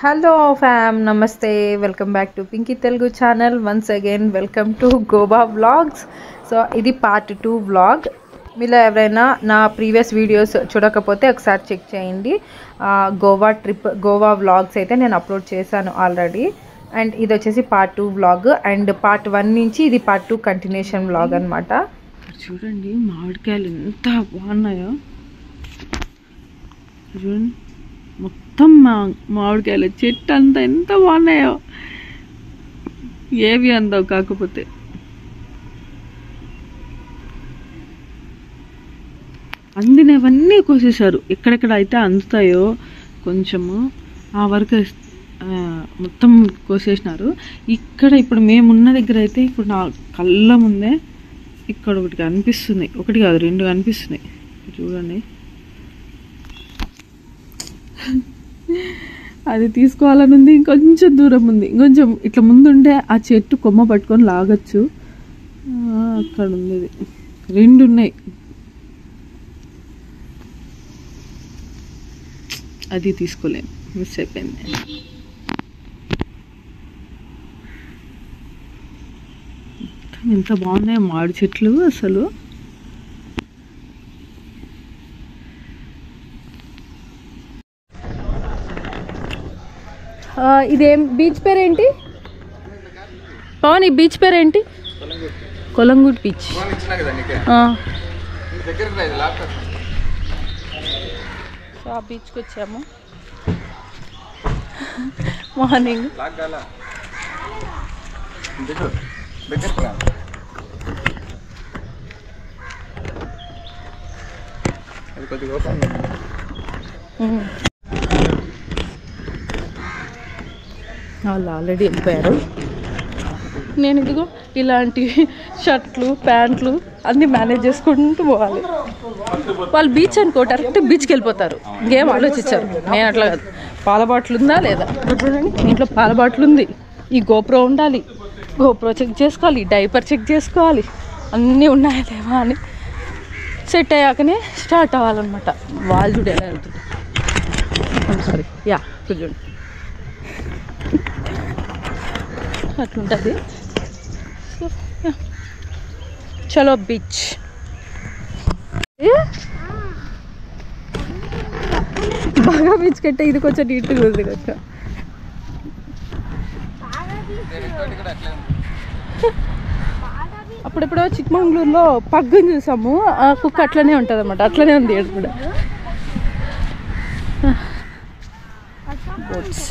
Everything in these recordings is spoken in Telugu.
హలో ఫ్యామ్ నమస్తే welcome back to Pinky Telugu channel once again welcome to Goa vlogs. So ఇది పార్ట్ 2 వ్లాగ్. మీలో ఎవరైనా నా ప్రీవియస్ వీడియోస్ చూడకపోతే ఒకసారి చెక్ చేయండి. గోవా వ్లాగ్స్ అయితే నేను అప్లోడ్ చేశాను ఆల్రెడీ. అండ్ ఇది వచ్చేసి పార్ట్ 2 వ్లాగ్ అండ్ పార్ట్ 1 నుంచి ఇది పార్ట్ 2 కంటిన్యూషన్ వ్లాగ్ అనమాట. చూడండి మామిడికాయలు ఎంత బాగున్నాయో చూడండి. మొత్తం మామిడికాయలు చెట్టు అంతా ఎంత బాగున్నాయో. ఏవి అందవు కాకపోతే అందినవన్నీ కోసేశారు. ఎక్కడెక్కడ అయితే అందుతాయో కొంచెము ఆ వరకు మొత్తం కోసేసినారు. ఇక్కడ ఇప్పుడు మేమున్న దగ్గర అయితే ఇప్పుడు నా కళ్ళ ముందే ఇక్కడ ఒకటి కనిపిస్తుంది. ఒకటి కాదు, 2 కనిపిస్తున్నాయి చూడండి. అది తీసుకోవాలని ఉంది. ఇంకొంచెం దూరం ఉంది. ఇంకొంచెం ఇట్లా ముందుంటే ఆ చెట్టు కొమ్మ పట్టుకొని లాగచ్చు. అక్కడ ఉంది. 2 ఉన్నాయి. అది తీసుకోలేము, మిస్ అయిపోయింది. ఎంత బాగున్నాయి మామిడి చెట్లు అసలు. ఇదేం బీచ్ పేరేంటి పవన్? ఈ బీచ్ పేరేంటి? కొలంగూట్ బీచ్. సో ఆ బీచ్కి వచ్చాము మార్నింగ్. వాళ్ళు ఆల్రెడీ వెళ్ళిపోయారు. నేను ఇదిగో ఇలాంటి షర్ట్లు ప్యాంట్లు అన్నీ మేనేజ్ చేసుకుంటూ పోవాలి. వాళ్ళు బీచ్ అనుకో డైరెక్ట్ బీచ్కి వెళ్ళిపోతారు. ఇంకేం ఆలోచించారు. నేను అట్లా కాదు. పాల బాటిల్ ఉందా లేదా చూడండి. ఇంట్లో పాల బాటిల్ ఉంది. ఈ గోప్రో ఉండాలి. గోప్రో చెక్ చేసుకోవాలి. డైపర్ చెక్ చేసుకోవాలి. అన్నీ ఉన్నాయా లేవా అని సెట్ అయ్యాకనే స్టార్ట్ అవ్వాలన్నమాట. వాళ్ళు చూడు ఎలా వెళ్తుంది. సారీ యా చూడండి అట్లుంటుంది. చలో బీచ్. బాగా బీచ్ కట్టే ఇది కొంచెం నీట్గా ఉంది కొంచెం. అప్పుడెప్పుడో చిక్మంగళూరులో పగ్గుని చూసాము. ఆ కుక్క అట్లనే ఉంటుంది అన్నమాట. అట్లనే ఉంది కూడా. బోట్స్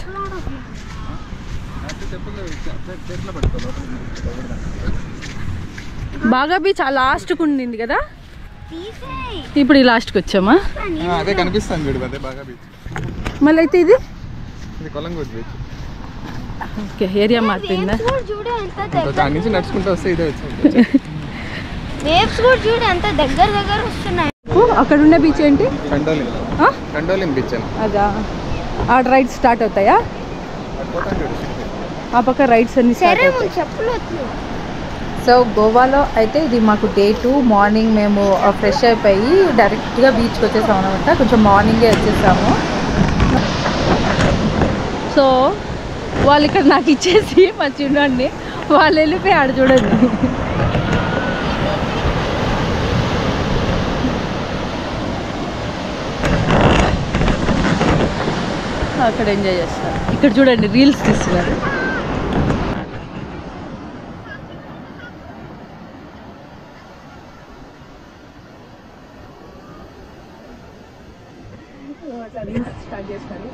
బాగా బీచ్ ఆ లాస్ట్కి ఉండింది కదా. ఇప్పుడు ఈ లాస్ట్కి వచ్చామా? మళ్ళీ అయితే ఇది ఓకే ఏరియా మారిపోయిందా? అక్కడ ఉండే బీచ్ ఏంటి? అదా ఆ రైడ్స్ స్టార్ట్ అవుతాయా? ఆ పక్క రైడ్స్ అన్ని స్టార్ట్ అవుతాయి. సో గోవాలో అయితే ఇది మాకు డే 2 మార్నింగ్. మేము ఫ్రెష్ అయిపోయి డైరెక్ట్గా బీచ్కి వచ్చేసాము అనమాట. కొంచెం మార్నింగే వచ్చేసాము. సో వాళ్ళు ఇక్కడ నాకు ఇచ్చేసి మా చూడండి వాళ్ళు వెళ్ళిపోయి ఆడ చూడండి. అక్కడ ఎంజాయ్ చేస్తారు. ఇక్కడ చూడండి రీల్స్ తీస్తున్నారు. స్టార్ట్ చేస్తారు.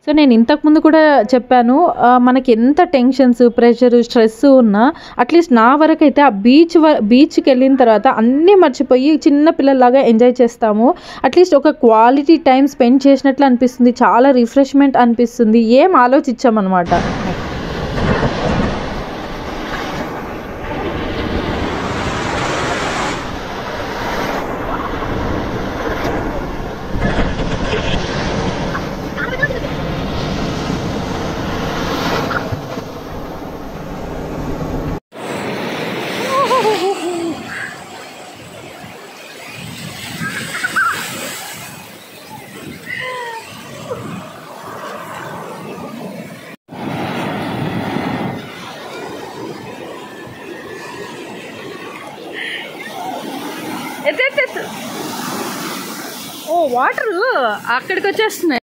సో నేను ఇంతకుముందు కూడా చెప్పాను, మనకి ఎంత టెన్షన్స్ ప్రెషర్ స్ట్రెస్ ఉన్నా అట్లీస్ట్ నా వరకు అయితే ఆ బీచ్కి వెళ్ళిన తర్వాత అన్నీ మర్చిపోయి చిన్న పిల్లల్లాగా ఎంజాయ్ చేస్తాము. అట్లీస్ట్ ఒక క్వాలిటీ టైం స్పెండ్ చేసినట్లు అనిపిస్తుంది. చాలా రిఫ్రెష్మెంట్ అనిపిస్తుంది. ఏం ఆలోచించామన్నమాట. అక్కడికి వచ్చేస్తున్నాయి.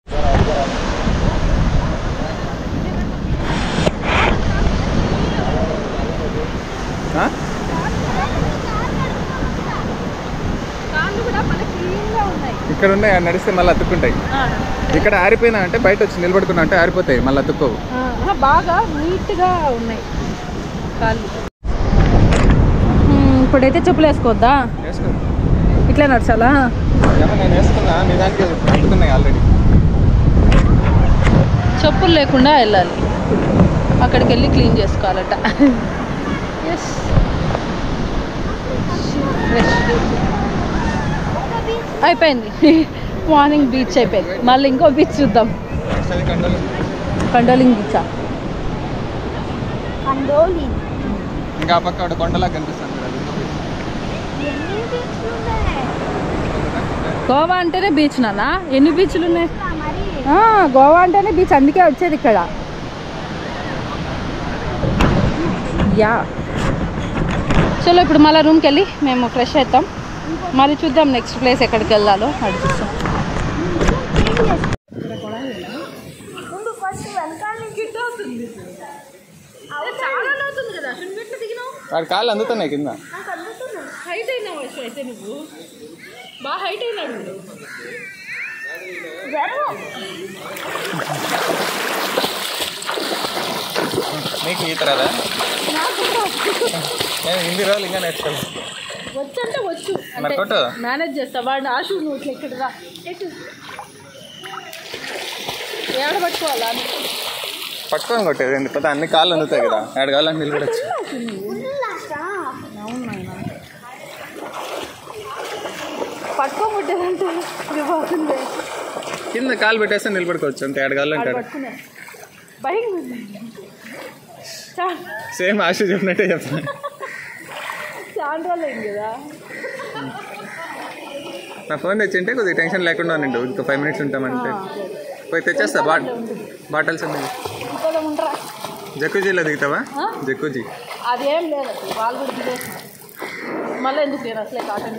ఇక్కడ ఉన్నాయి, నడిస్తే మళ్ళీ అతుక్కుంటాయి. ఇక్కడ ఆరిపోయినా అంటే బయట వచ్చి నిలబడుకున్నా అంటే ఆరిపోతాయి, మళ్ళీ అతుక్కోవు. బాగా నీట్గా ఉన్నాయి కాళ్ళు. ఇప్పుడైతే చెప్పులు వేసుకోవద్దా? ఇట్లా నడచాలా? నేను వేసుకున్నా, మీ దానికి అతుకున్నాయి ఆల్రెడీ. చెప్పులు లేకుండా వెళ్ళాలి, అక్కడికి వెళ్ళి క్లీన్ చేసుకోవాలట. ఎస్, అయిపోయింది. మార్నింగ్ బీచ్ అయిపోయింది, మళ్ళీ ఇంకో బీచ్ చూద్దాం. కండోలింగ్ బీచా? ఇంకా పక్క కొండలా కనిపిస్తుంది. గోవా అంటేనే బీచ్ నానా? ఎన్ని బీచ్లు ఉన్నాయి? గోవా అంటేనే బీచ్, అందుకే వచ్చేది ఇక్కడ. యా, చలో ఇప్పుడు మళ్ళీ రూమ్కి వెళ్ళి మేము ఫ్రెష్ అవుతాం, మళ్ళీ చూద్దాం నెక్స్ట్ ప్లేస్ ఎక్కడికి వెళ్ళాలో అది చూస్తాం. వాడి కాళ్ళు అందుతున్నాయి కింద. హైట్ అయినావు అయితే, నువ్వు బాగా హైట్ అయినాడు. నీకు ఈత రాదా? నేను హిందీ రోజులు ఇంకా నేర్చుకోవాలి. వచ్చంటే వచ్చు, మేనేజ్ చేస్తా. వాడిని ఆశు నువ్వు ఇట్లా ఎక్కడ రా, ఏడ పట్టుకోవాలా? పట్టుకొని కొట్టేది ఎందుకు? పోతే అన్ని కాళ్ళు అందుతాయి కదా, ఏడు కాళ్ళని నిలబడచ్చు. పట్టుకోబుట్టేదంటే బాగుంది. కింద కాలు పెట్టేస్తే నిలబడుకోవచ్చు అంతే, ఏడు కాళ్ళు అంటాడు. సేమ్ ఆశ చెప్పినట్టే చెప్తాను. చాలా కదా. నా ఫోన్ తెచ్చింటే కొద్దిగా టెన్షన్ లేకుండా ఉండండి. ఇంకా 5 minutes ఉంటామంటే పోయి తెచ్చేస్తా. బాటిల్స్ ఉన్నాయి. జక్కుజీలో దిగుతావా? జక్కుజీ అదేం లేదు, వాళ్ళు కూడా దిగేసిన. మళ్ళీ ఎందుకు నేను అసలే కాటన్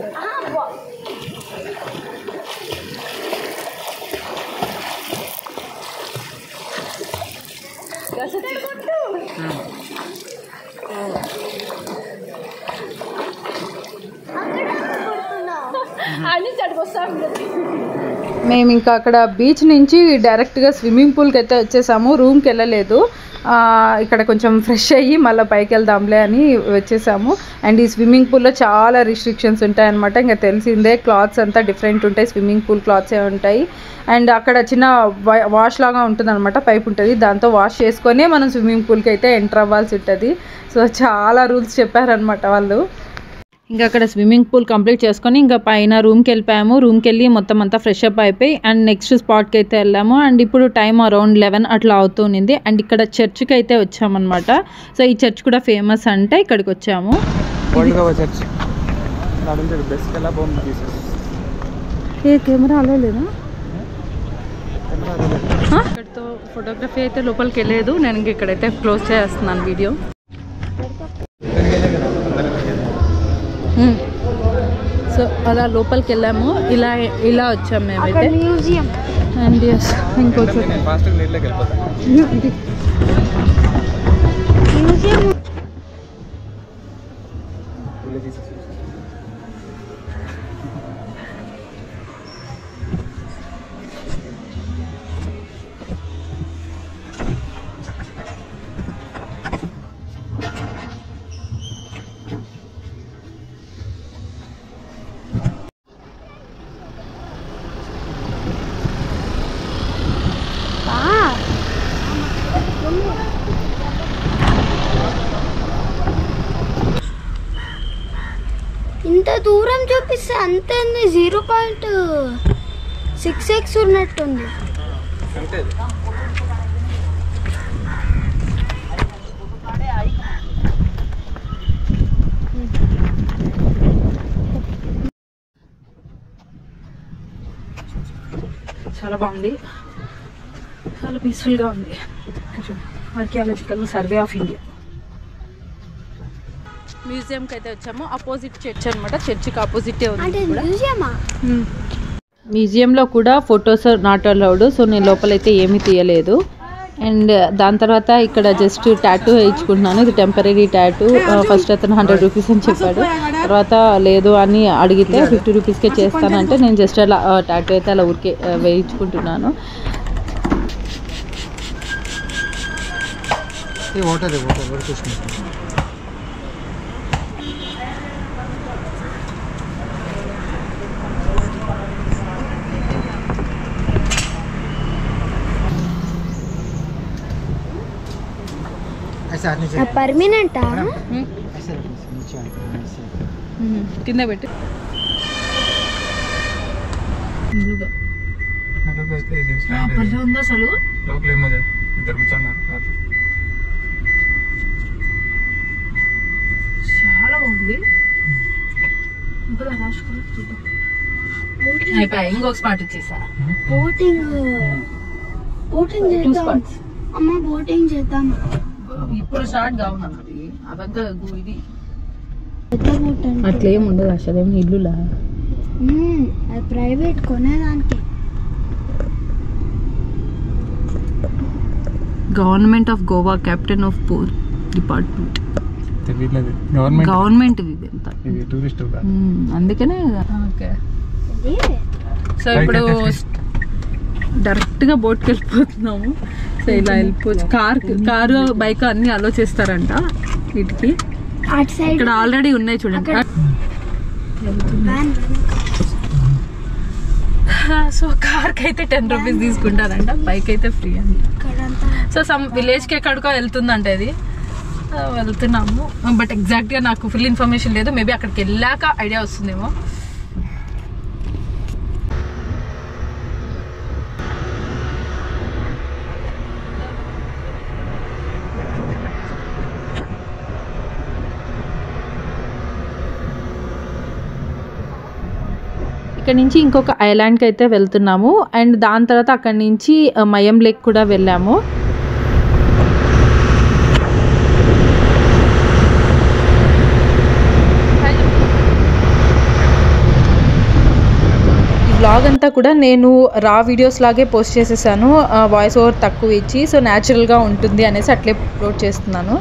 మేము ఇంకా అక్కడ బీచ్ నుంచి డైరెక్ట్గా స్విమ్మింగ్ పూల్కి అయితే వచ్చేసాము. రూమ్కి వెళ్ళలేదు, ఇక్కడ కొంచెం ఫ్రెష్ అయ్యి మళ్ళీ పైకి వెళ్దాంలే అని వచ్చేసాము. అండ్ ఈ స్విమ్మింగ్ పూల్లో చాలా రిస్ట్రిక్షన్స్ ఉంటాయన్నమాట. ఇంకా తెలిసిందే, క్లాత్స్ అంతా డిఫరెంట్ ఉంటాయి, స్విమ్మింగ్ పూల్ క్లాత్సే ఉంటాయి. అండ్ అక్కడ చిన్న వాష్ లాగా ఉంటుంది అనమాట, పైప్ ఉంటుంది, దాంతో వాష్ చేసుకొనే మనం స్విమ్మింగ్ పూల్కి అయితే ఎంటర్ అవ్వాల్సి ఉంటుంది. సో చాలా రూల్స్ చెప్పారనమాట వాళ్ళు. ఇంకా అక్కడ స్విమ్మింగ్ పూల్ కంప్లీట్ చేసుకొని ఇంకా పైన రూమ్కి వెళ్ళిపోయాము. రూమ్కి వెళ్ళి మొత్తం అంతా ఫ్రెష్ అప్ అయిపోయి అండ్ నెక్స్ట్ స్పాట్కి అయితే వెళ్ళాము. అండ్ ఇప్పుడు టైం అరౌండ్ 11 అట్లా అవుతుంది. అండ్ ఇక్కడ చర్చ్కి అయితే వచ్చామన్నమాట. సో ఈ చర్చ్ కూడా ఫేమస్ అంటే ఇక్కడికి వచ్చాము. కెమెరా అలా లేదా? ఇక్కడితో ఫోటోగ్రఫీ అయితే లోపలికి వెళ్ళలేదు. నేను ఇంక ఇక్కడైతే క్లోజ్ చేస్తున్నాను వీడియో. సో అలా లోపలికి వెళ్ళాము, ఇలా వచ్చాము మేమైతే. అండ్ ఎస్, ఇంకొంచెం ఇంత దూరం చూపిస్తే అంతే 0.6x ఉన్నట్టుంది. చాలా బాగుంది, చాలా పీస్ఫుల్గా ఉంది. ఆర్కియాలజికల్ సర్వే ఆఫ్ ఇండియా మ్యూజియంకి అయితే వచ్చాము. అపోజిట్ చర్చ్ అనమాట, చర్చికి ఆపోజిటే ఉంది. మ్యూజియంలో కూడా ఫొటోస్ నాట్ అలౌడ్. సో నేను లోపలైతే ఏమీ తీయలేదు. అండ్ దాని తర్వాత ఇక్కడ జస్ట్ టాటూ వేయించుకుంటున్నాను. ఇది టెంపరీ టాటూ. ఫస్ట్ అతను 100 రూపీస్ అని చెప్పాడు. తర్వాత లేదు అని అడిగితే 50 రూపీస్కే చేస్తానంటే నేను జస్ట్ అలా టాటూ అయితే అలా ఊరికే వేయించుకుంటున్నాను. పర్మనెంటా? కింద పెట్టి ఉంది అసలు. చాలా బాగుంది. ఇంకొక స్పాట్ వచ్చేసా. బోటింగ్ చేద్దాం అమ్మ, బోటింగ్ చేద్దాం. ఇప్పుడు స్టార్ట్ కావునా అదంతా ఇది పెద్ద బోట్ అంటే అట్లేం ఉండదు అసలు. ఏమి ఇల్లులా అది ప్రైవేట్ కొనేదానికి. Government of Goa captain of port department. Government అందుకనే. ఓకే, సో ఇప్పుడు డైరెక్ట్గా బోట్కి వెళ్ళిపోతున్నాము. సో ఇలా వెళ్ళిపోవచ్చు. కారు బైక్ అన్ని అలో చేస్తారంట వీటికి. ఇక్కడ ఆల్రెడీ ఉన్నాయి చూడండి. సో కార్కి అయితే 10 రూపీస్ తీసుకుంటారంట, బైక్ అయితే ఫ్రీ అంట. సో సమ్ విలేజ్కి ఎక్కడికో వెళ్తుందంట ఇది. వెళ్తున్నాము, బట్ ఎగ్జాక్ట్గా నాకు ఫుల్ ఇన్ఫర్మేషన్ లేదు. మేబీ అక్కడికి వెళ్ళాక ఐడియా వస్తుందేమో. ఇక్కడ నుంచి ఇంకొక ఐలాండ్కి అయితే వెళ్తున్నాము. అండ్ దాని తర్వాత అక్కడి నుంచి మయం లేక్ కూడా వెళ్ళాము. వ్లాగ్ అంతా కూడా నేను రా వీడియోస్ లాగే పోస్ట్ చేసేసాను, వాయిస్ ఓవర్ తక్కువ ఇచ్చి. సో న్యాచురల్గా ఉంటుంది అనేసి అట్లే అప్లోడ్ చేస్తున్నాను.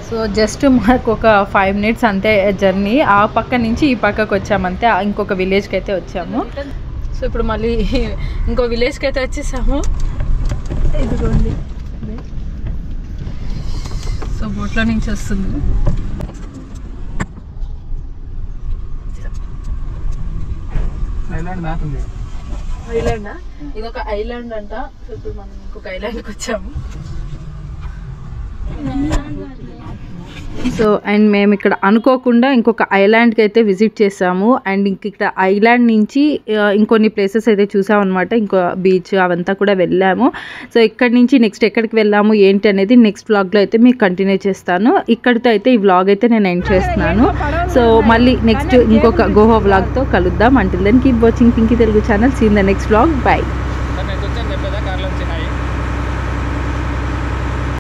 సో జస్ట్ మాకు ఒక 5 మినిట్స్ అంతే జర్నీ. ఆ పక్క నుంచి ఈ పక్కకు వచ్చామంతే, ఇంకొక విలేజ్కి అయితే వచ్చాము. సో ఇప్పుడు మళ్ళీ ఇంకో విలేజ్కి అయితే వచ్చేసాము. ఇదిగోండి, సో బోట్లో నుంచి వస్తుంది. ఐలాండా? ఇది ఒక ఐలాండ్ అంట. సో ఇప్పుడు మనం ఇంకొక ఐలాండ్కి వచ్చాము. సో అండ్ మేము ఇక్కడ అనుకోకుండా ఇంకొక ఐలాండ్కి అయితే విజిట్ చేసాము. అండ్ ఇక్కడ ఐలాండ్ నుంచి ఇంకొన్ని ప్లేసెస్ అయితే చూసామన్నమాట. ఇంకో బీచ్ అవంతా కూడా వెళ్ళాము. సో ఇక్కడ నుంచి నెక్స్ట్ ఎక్కడికి వెళ్ళాము ఏంటి అనేది నెక్స్ట్ వ్లాగ్లో అయితే మీకు కంటిన్యూ చేస్తాను. ఇక్కడితో అయితే ఈ వ్లాగ్ అయితే నేను ఎండ్ చేస్తున్నాను. సో మళ్ళీ నెక్స్ట్ ఇంకొక గోవా వ్లాగ్తో కలుద్దాం. Until then keep watching Pinky Telugu channel. See in the next vlog. Bye. నేను వచ్చాను చెప్పేదా కార్లో వచ్చినాయి.